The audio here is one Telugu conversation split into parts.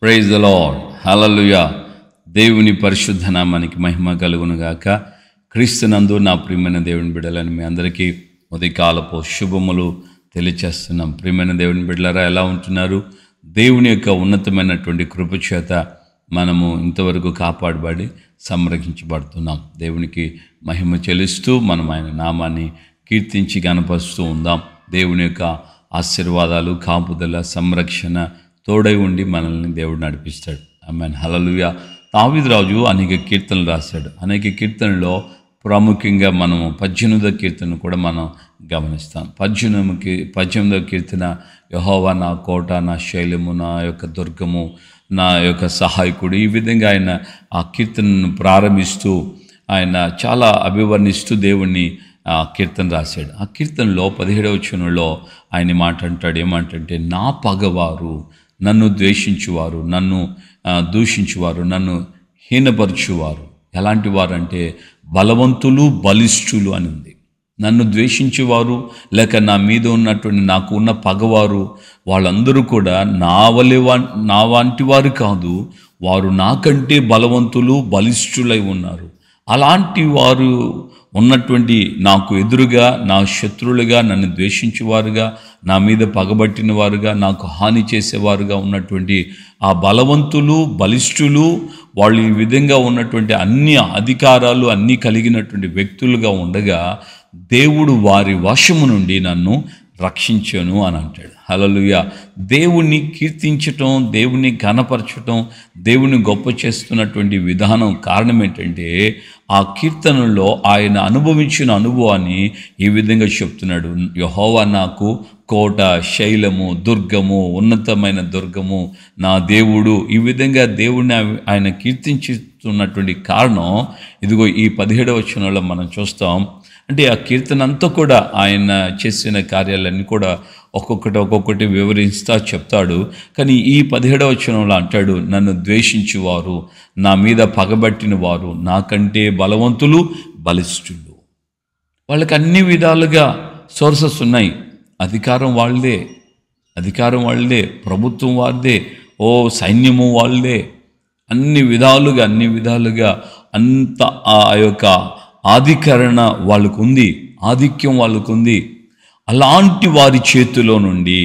Praise the lord, hallelujah. దేవుని పరిశుద్ధ నామానికి మహిమ కలుగును గాక. క్రీస్తునందు నా ప్రియమైన దేవుని బిడ్డలని మీ అందరికీ ఉదయకాలపు శుభములు తెలియచేస్తున్నాం. ప్రియమైన దేవుని బిడ్డలారా, ఎలా ఉంటున్నారు? దేవుని యొక్క ఉన్నతమైనటువంటి కృప చేత మనము ఇంతవరకు కాపాడబడి సంరక్షించబడుతున్నాం. దేవునికి మహిమ చెల్లిస్తూ మనం ఆయన నామాన్ని కీర్తించి గణపరుస్తూ ఉందాం. దేవుని యొక్క ఆశీర్వాదాలు, కాపుదల, సంరక్షణ తోడై ఉండి మనల్ని దేవుడు నడిపిస్తాడు. ఆమేన్, హల్లెలూయా. దావీదు రాజు అనేక కీర్తనలు రాశాడు. అనేక కీర్తనలో ప్రాముఖ్యంగా మనము 18వ కీర్తన కూడా మనం గమనిస్తాం. 18వ కీర్తన, యెహోవా నా కోట, నా శైలము, నా యొక్క దుర్గము, నా యొక్క సహాయకుడు. ఈ విధంగా ఆయన ఆ కీర్తనను ప్రారంభిస్తూ ఆయన చాలా అభివర్ణిస్తూ దేవుణ్ణి కీర్తన రాశాడు. ఆ కీర్తనలో 17వ వచనంలో ఆయన మాట అంటాడు. ఏమంటే, నా పగవారు, నన్ను ద్వేషించువారు, నన్ను దూషించువారు, నన్ను హీనపరచువారు ఎలాంటి వారు అంటే బలవంతులు, బలిష్ఠులు అని ఉంది. నన్ను ద్వేషించేవారు లేక నా మీద ఉన్నటువంటి నాకు ఉన్న పగవారు వాళ్ళందరూ కూడా నా వంటి వారు కాదు, వారు నాకంటే బలవంతులు, బలిష్ఠులై ఉన్నారు. అలాంటి వారు ఉన్నటువంటి నాకు ఎదురుగా, నా శత్రువులుగా, నన్ను ద్వేషించేవారుగా, నా మీద పగబట్టిన వారుగా, నాకు హాని చేసేవారుగా ఉన్నటువంటి ఆ బలవంతులు, బలిష్ఠులు, వాళ్ళు ఈ విధంగా ఉన్నటువంటి అన్ని అధికారాలు అన్నీ కలిగినటువంటి వ్యక్తులుగా ఉండగా దేవుడు వారి వశము నుండి నన్ను రక్షించను అని అంటాడు. హల్లెలూయా. దేవుణ్ణి కీర్తించటం, దేవుణ్ణి ఘనపరచటం, దేవుని గొప్ప చేస్తున్నటువంటి విధానం కారణం ఏంటంటే, ఆ కీర్తనలో ఆయన అనుభవించిన అనుభవాన్ని ఈ విధంగా చెప్తున్నాడు. యెహోవా నాకు కోట, శైలము, దుర్గము, ఉన్నతమైన దుర్గము, నా దేవుడు. ఈ విధంగా దేవుణ్ణి ఆయన కీర్తించుతున్నటువంటి కారణం ఇదిగో ఈ 17వ వచనంలో మనం చూస్తాం. అంటే ఆ కీర్తన అంతా కూడా ఆయన చేసిన కార్యాలన్నీ కూడా ఒక్కొక్కటి వివరిస్తా చెప్తాడు. కానీ ఈ 17వ వచనంలో అంటాడు, నన్ను ద్వేషించువారు, నా మీద పగబట్టిన వారు నాకంటే బలవంతులు, బలిష్ఠులు. వాళ్ళకి అన్ని విధాలుగా సోర్సెస్ ఉన్నాయి. అధికారం వాళ్ళదే, ప్రభుత్వం వారిదే, సైన్యము వాళ్ళదే, అన్ని విధాలుగా అంత ఆ యొక్క ఆధికరణ వాళ్ళకు ఉంది, ఆధిక్యం వాళ్ళకు ఉంది. అలాంటి వారి చేతిలో నుండి,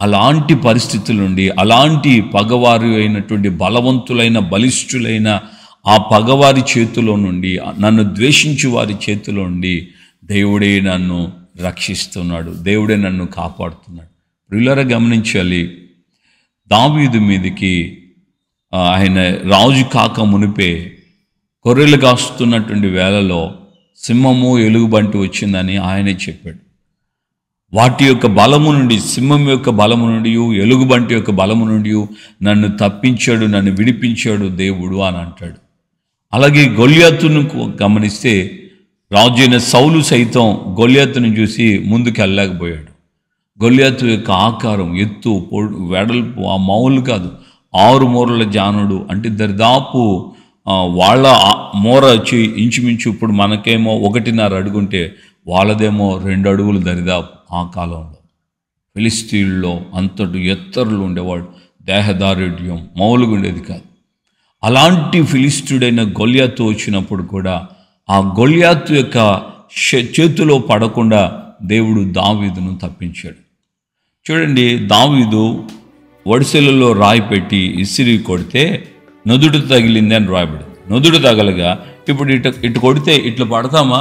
అలాంటి పరిస్థితుల నుండి, అలాంటి పగవారు అయినటువంటి బలవంతులైన, బలిష్ఠులైన ఆ పగవారి చేతిలో నుండి, నన్ను ద్వేషించు వారి చేతిలో నుండి దేవుడే నన్ను రక్షిస్తున్నాడు, దేవుడే నన్ను కాపాడుతున్నాడు. ప్రియులారా, గమనించాలి, దావీదు మీదకి ఆయన రాజు కాక మునిపే గొర్రెలు కాస్తున్నటువంటి వేళలో సింహము, ఎలుగుబంటి వచ్చిందని ఆయనే చెప్పాడు. వాటి యొక్క బలము నుండి, సింహం యొక్క బలము నుండి, ఎలుగుబంటి యొక్క బలము నుండి నన్ను తప్పించాడు, నన్ను విడిపించాడు దేవుడు అని అంటాడు. అలాగే గొల్యాతును గమనిస్తే రాజు అయిన సౌలు సైతం గొల్యాతును చూసి ముందుకు వెళ్ళలేకపోయాడు. గొల్యాతు యొక్క ఆకారం, ఎత్తు, వెడల్పు ఆ మామూలు కాదు, 6 మూరల జానుడు. అంటే దరిదాపు వాళ్ళ మూర వచ్చి ఇంచుమించు ఇప్పుడు మనకేమో 1.5 అడుగుంటే వాళ్ళదేమో 2 అడుగులు దరిదాపు. ఆ కాలంలో ఫిలిస్తీన్లో అంతటి ఎత్తరులు ఉండేవాడు, దేహదారుఢ్యం మామూలుగా ఉండేది కాదు. అలాంటి ఫిలిస్తీయుడైన గొల్యాతు వచ్చినప్పుడు కూడా ఆ గొల్యాతు యొక్క చేతిలో పడకుండా దేవుడు దావీదును తప్పించాడు. చూడండి, దావీదు వడిసెలలో రాయి పెట్టి ఇసిరి కొడితే నొదుడు తగిలింది అని రాయబడింది. నొదుడు తగలగా ఇప్పుడు ఇటు కొడితే ఇట్లా పడతామా,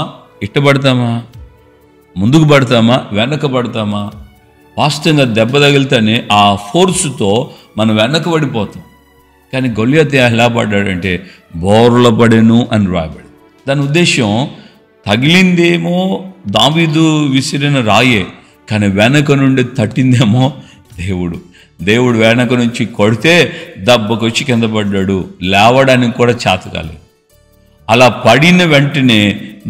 ముందుకు పడతామా, వెనక పడతామా? వాస్తవంగా దెబ్బ తగిలితేనే ఆ ఫోర్సుతో మనం వెనక పడిపోతాం. కానీ గొల్యాతు ఎలా పడ్డాడంటే బోర్ల పడెను అని రాయబడింది. దాని ఉద్దేశం, తగిలిందేమో దావీదు విసిరిన రాయే, కానీ వెనక నుండి తట్టిందేమో దేవుడు వెనక నుంచి కొడితే దెబ్బకొచ్చి కింద పడ్డాడు. లేవడానికి కూడా చేత కాలేదు. అలా పడిన వెంటనే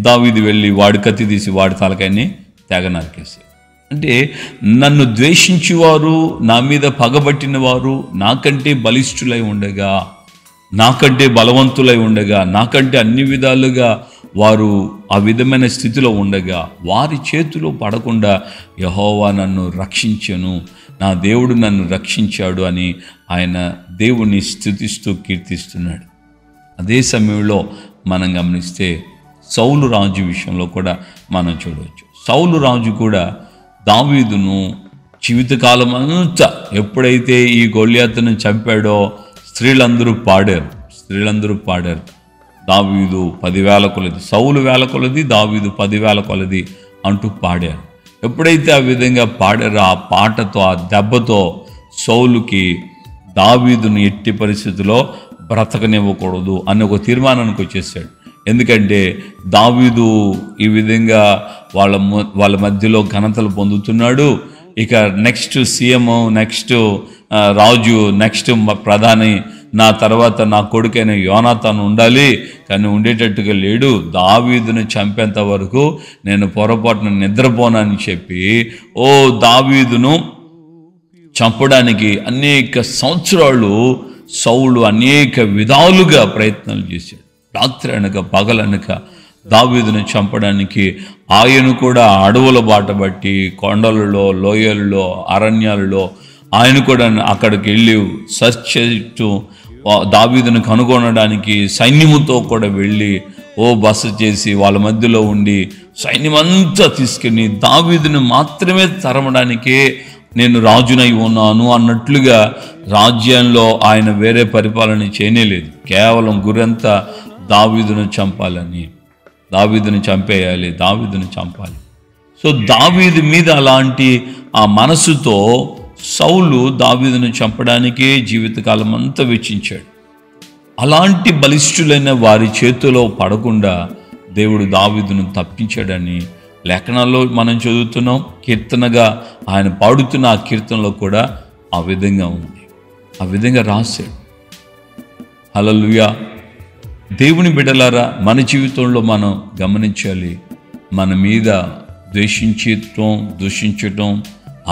దావీదు వెళ్ళి వాడి కత్తి తీసి వాడి తలకాయని తెగ నరికేశాడు. అంటే నన్ను ద్వేషించేవారు, నా మీద పగబట్టిన వారు నాకంటే బలిష్ఠులై ఉండగా, నాకంటే బలవంతులై ఉండగా, నాకంటే అన్ని విధాలుగా వారు ఆ విధమైన స్థితిలో ఉండగా వారి చేతిలో పడకుండా యెహోవా నన్ను రక్షించెను, నా దేవుడు నన్ను రక్షించాడు అని ఆయన దేవుణ్ణి స్తుతిస్తూ కీర్తిస్తున్నాడు. అదే సమయంలో మనం గమనిస్తే సౌలు రాజు విషయంలో కూడా మనం చూడవచ్చు. సౌలు రాజు కూడా దావీదును జీవితకాలం అంతా ఎప్పుడైతే ఈ గొల్యాతును చంపాడో స్త్రీలందరూ పాడారు. దావీదు 10,000 కొలది, సౌలు 1,000 కొలది, దావీదు 10,000 కొలది అంటూ పాడారు. ఎప్పుడైతే ఆ విధంగా పాడారో ఆ పాటతో, ఆ దెబ్బతో సౌలుకి దావీదును ఎట్టి పరిస్థితిలో బ్రతకనివ్వకూడదు అనే ఒక తీర్మానానికి వచ్చేసాడు. ఎందుకంటే దావీదు ఈ విధంగా వాళ్ళ మధ్యలో ఘనతలు పొందుతున్నాడు. ఇక నెక్స్ట్ సీఎం, నెక్స్ట్ రాజు, నెక్స్ట్ ప్రధాని, నా తర్వాత నా కొడుకైన యోనాతాను ఉండాలి, కానీ ఉండేటట్టుగా లేడు. దావీదును చంపేంత వరకు నేను పొరపాటున నిద్రపోనని చెప్పి దావీదును చంపడానికి అనేక సంవత్సరాలు సౌలు అనేక విధాలుగా ప్రయత్నాలు చేశాడు. రాత్రి అనక పగలనక దావీదును చంపడానికి ఆయన కూడా అడవుల బాట బట్టి కొండలలో, లోయలలో, అరణ్యాలలో ఆయన కూడా అక్కడికి వెళ్ళి సర్చ్ చేస్తూ దావీదును కనుగొనడానికి సైన్యముతో కూడా వెళ్ళి బస చేసి వాళ్ళ మధ్యలో ఉండి సైన్యమంతా తీసుకెళ్ళి దావీదును మాత్రమే తరమడానికే నేను రాజునై ఉన్నాను అన్నట్లుగా రాజ్యంలో ఆయన వేరే పరిపాలన చేయలేదు. కేవలం గురంతా దావీదును చంపాలని, దావీదును చంపేయాలి, దావీదును చంపాలి. సో దావీదు మీద అలాంటి ఆ మనసుతో సౌలు దావీదును చంపడానికే జీవితకాలం అంతా వెచ్చించాడు. అలాంటి బలిష్ఠులైన వారి చేతిలో పడకుండా దేవుడు దావీదును తప్పించాడని లేఖనాల్లో మనం చదువుతున్నాం. కీర్తనగా ఆయన పాడుతున్న ఆ కీర్తనలో కూడా ఆ విధంగా ఉంది, ఆ విధంగా రాశాడు. హల్లెలూయా. దేవుని బిడ్డలారా, మన జీవితంలో మనం గమనించాలి. మన మీద దూషించటం,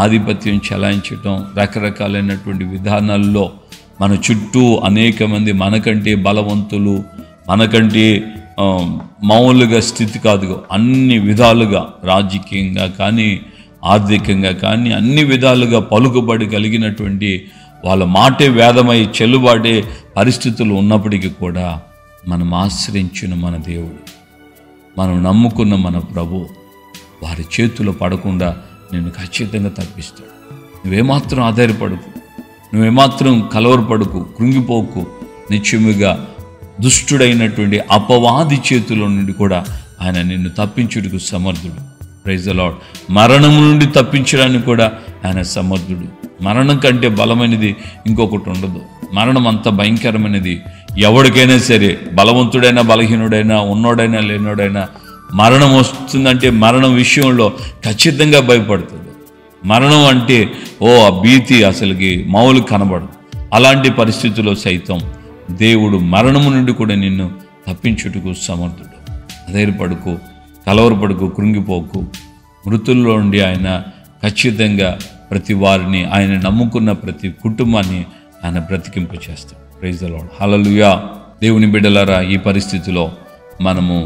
ఆధిపత్యం చెలాయించటం, రకరకాలైనటువంటి విధానాల్లో మన చుట్టూ అనేక మంది మనకంటే బలవంతులు, మనకంటే మామూలుగా స్థితి కాదు, అన్ని విధాలుగా రాజకీయంగా కానీ ఆర్థికంగా కానీ అన్ని విధాలుగా పలుకుబడి కలిగినటువంటి వాళ్ళ మాటే వేదమై చెల్లుబాటే పరిస్థితులు ఉన్నప్పటికీ కూడా మనం ఆశ్రయించిన మన దేవుడు, మనం నమ్ముకున్న మన ప్రభు వారి చేతిలో పడకుండా నిన్ను ఖచ్చితంగా తప్పిస్తాడు. నువ్వేమాత్రం ఆధారపడకు, నువ్వేమాత్రం కలవరపడకు, కృంగిపోకు. నిత్యముగా దుష్టుడైనటువంటి అపవాది చేతిలో నుండి కూడా ఆయన నిన్ను తప్పించుటకు సమర్థుడు. Praise the lord. మరణము నుండి తప్పించడానికి కూడా ఆయన సమర్థుడు. మరణం కంటే బలమైనది ఇంకొకటి ఉండదు. మరణం అంత భయంకరమైనది. ఎవరికైనా సరే, బలవంతుడైనా బలహీనుడైనా, ఉన్నోడైనా లేనోడైనా, మరణం వస్తుందంటే మరణం విషయంలో ఖచ్చితంగా భయపడుతుంది. మరణం అంటే ఆ భీతి అసలుకి మామూలు కనబడదు. అలాంటి పరిస్థితుల్లో సైతం దేవుడు మరణము నుండి కూడా నిన్ను తప్పించుటకు సమర్థుడు. అధైర్యపడుకు, కలవరపడుకు, కృంగిపోకు. మృతుల్లో నుండి ఆయన ఖచ్చితంగా ప్రతి వారిని, ఆయన నమ్ముకున్న ప్రతి కుటుంబాన్ని ఆయన బ్రతికింపచేస్తాడు. Praise the Lord. హల్లెలూయా. దేవుని బిడ్డలారా, ఈ పరిస్థితిలో మనము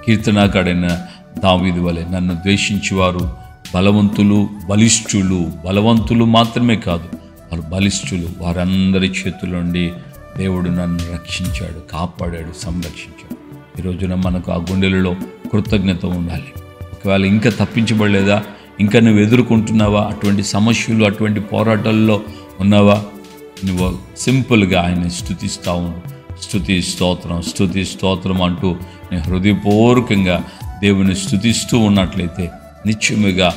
కీర్తనాకాడైన దావీదు వలె నన్ను ద్వేషించేవారు బలవంతులు, బలిష్ఠులు, బలవంతులు మాత్రమే కాదు, వారు బలిష్ఠులు, వారందరి చేతుల నుండి దేవుడు నన్ను రక్షించాడు, కాపాడాడు, సంరక్షించాడు. ఈ రోజున మనకు ఆ గుండెలలో కృతజ్ఞత ఉండాలి. ఒకవేళ ఇంకా తప్పించబడలేదా, ఇంకా నువ్వు ఎదుర్కొంటున్నావా, అటువంటి సమస్యలు, అటువంటి పోరాటాల్లో ఉన్నావా, నువ్వు సింపుల్గా ఆయన స్తుతిస్తూ ఉండు. స్తుతి స్తోత్రం, స్తుతి స్తోత్రం అంటూ నేను హృదయపూర్వకంగా దేవుని స్తుతిస్తూ ఉన్నట్లయితే నిత్యముగా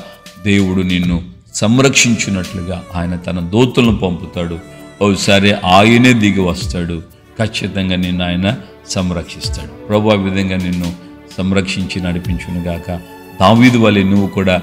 దేవుడు నిన్ను సంరక్షించినట్లుగా ఆయన తన దూతలను పంపుతాడు. ఒకసారి ఆయనే దిగి వస్తాడు. ఖచ్చితంగా నిన్ను ఆయన సంరక్షిస్తాడు. ప్రభువు ఆ విధంగా నిన్ను సంరక్షించి నడిపించునుగాక. దావీదు వలె నువ్వు కూడా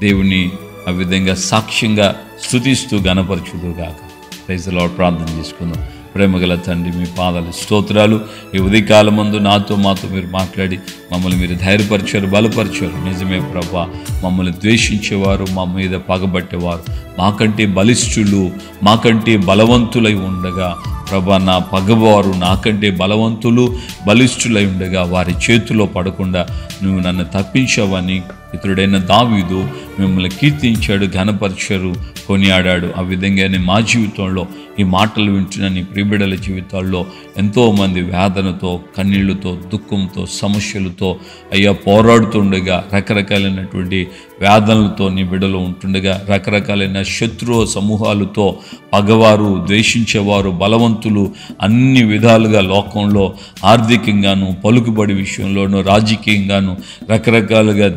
దేవుని ఆ విధంగా సాక్ష్యంగా స్తుతిస్తూ గణపరచుదుగాక. Praise the lord. ప్రార్థన చేసుకుందాం. ప్రేమగల తండ్రి, మీ పాదాలు స్తోత్రాలు. ఈ ఉదయకాలం ముందు మాతో మీరు మాట్లాడి మమ్మల్ని మీరు ధైర్యపరిచారు, బలపరిచారు. నిజమే ప్రభా, మమ్మల్ని ద్వేషించేవారు, మా మీద పగబట్టేవారు, మాకంటే బలిష్ఠులు, మాకంటే బలవంతులై ఉండగా ప్రభా, నా పగవారు నాకంటే బలవంతులు, బలిష్ఠులై ఉండగా వారి చేతిలో పడకుండా నువ్వు నన్ను తప్పించావని పితరుడైన దావీదు మిమ్మల్ని కీర్తించాడు, ఘనపరిచారు, కొనియాడాడు. ఆ విధంగానే మా జీవితంలో ఈ మాటలు వింటున్న నీ ప్రియబిడ్డల జీవితాల్లో ఎంతోమంది వేదనతో, కన్నీళ్లతో, దుఃఖంతో, సమస్యలతో అయ్యా పోరాడుతుండగా, రకరకాలైనటువంటి వేదనలతో నీ బిడ్డలు ఉంటుండగా, రకరకాలైన శత్రు సమూహాలతో, పగవారు, ద్వేషించేవారు, బలవంతులు అన్ని విధాలుగా లోకంలో ఆర్థికంగాను, పలుకుబడి విషయంలోనూ, రాజకీయంగాను రకరకాలుగా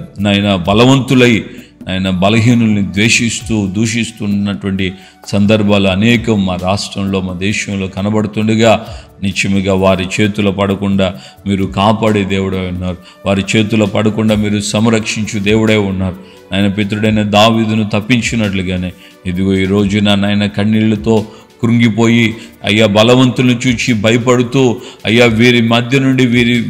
బలవంతులై ఆయన బలహీనుల్ని ద్వేషిస్తూ దూషిస్తున్నటువంటి సందర్భాలు అనేకం మా రాష్ట్రంలో, మా దేశంలో కనబడుతుండగా నిత్యముగా వారి చేతుల పడకుండా మీరు కాపాడే దేవుడే ఉన్నారు. వారి చేతుల పడకుండా మీరు సంరక్షించు దేవుడే ఉన్నారు. ఆయన పితరుడైన దావీదును తప్పించినట్లుగానే ఇదిగో ఈ రోజున నాయన కన్నీళ్లతో కృంగిపోయి అయ్యా బలవంతులను చూచి భయపడుతూ అయ్యా వీరి మధ్య నుండి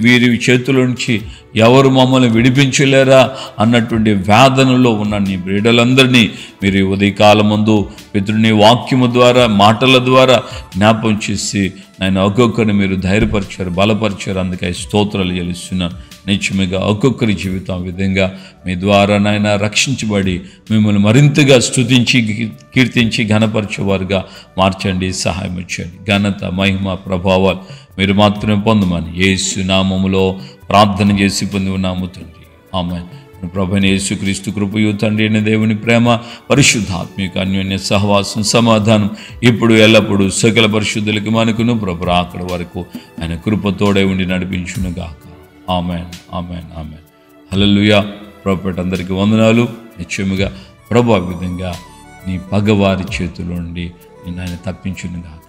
వీరి చేతుల నుంచి ఎవరు మమ్మల్ని విడిపించలేరా అన్నటువంటి వేదనలో ఉన్న నీ బిడ్డలందరినీ మీరు ఉదయకాలం ముందు పితరుని వాక్యము ద్వారా, మాటల ద్వారా జ్ఞాపం చేసి ఆయన ఒక్కొక్కరిని మీరు ధైర్యపరిచారు, బలపరిచారు. అందుకే స్తోత్రాలు చెల్లిస్తున్నాను. నిత్యముగా ఒక్కొక్కరి జీవితం విధంగా మీ ద్వారా నాయన రక్షించబడి మిమ్మల్ని మరింతగా స్తుతించి, కీర్తించి, ఘనపరిచేవారుగా మార్చండి, సహాయం ఇచ్చండి. ఘనత, మహిమ, ప్రభావాలు మీరు మాత్రమే పొందమని యేసు నామములో ప్రార్థన చేసి పొంది ఉన్నాము తండ్రి. ఆమేన్. ప్రభువైన యేసుక్రీస్తు కృపయు, తండ్రి అయిన దేవుని ప్రేమ, పరిశుద్ధాత్మిక అన్యోన్య సహవాసం, సమాధానం ఇప్పుడు ఎల్లప్పుడూ సకల పరిశుద్ధులకి మనకును ప్రభు అక్కడ వరకు ఆయన కృపతోడే ఉండి నడిపించునుగాక. ఆమేన్, ఆమేన్, ఆమేన్. హల్లెలూయా. ప్రభుపేట అందరికీ వందనాలు. నిశ్చయముగా ప్రభు ఆ విధంగా నీ పగవారి చేతుల నుండి నిన్ను ఆయన తప్పించునుగాక.